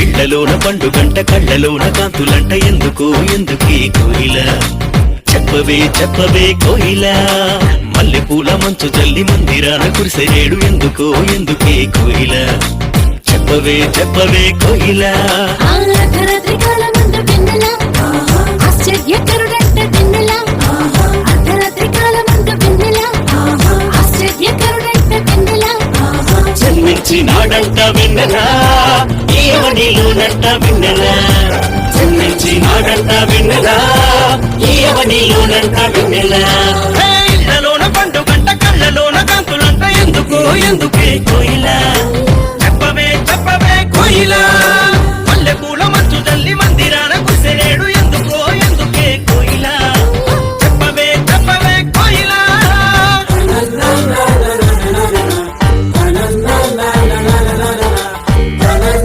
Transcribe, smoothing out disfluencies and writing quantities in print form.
ఇళ్లలోన పండుగంట కళ్ళలోన కాంతులంట ఎందుకు ఎందుకీ కోయిల చెప్పవే చెప్పవే కోయిల మల్లె పూల మంచు జల్లి మందిరాన కురిసేడు ఎందుకు ఎందుకీ కోయిల చెప్పవే చెప్పవే కోయిల జన్మించినాడంట వెన్నెలా ఈయవనిలోనంట వెన్నెలా జన్మించినాడంట వెన్నెలా ఈయవనిలోనంట వెన్నెలా ఇళ్లలోన పండుగంట కళ్ళలోన కాంతులంట ఎందుకు ఎందుకే కోయిల చెప్పవే చెప్పవే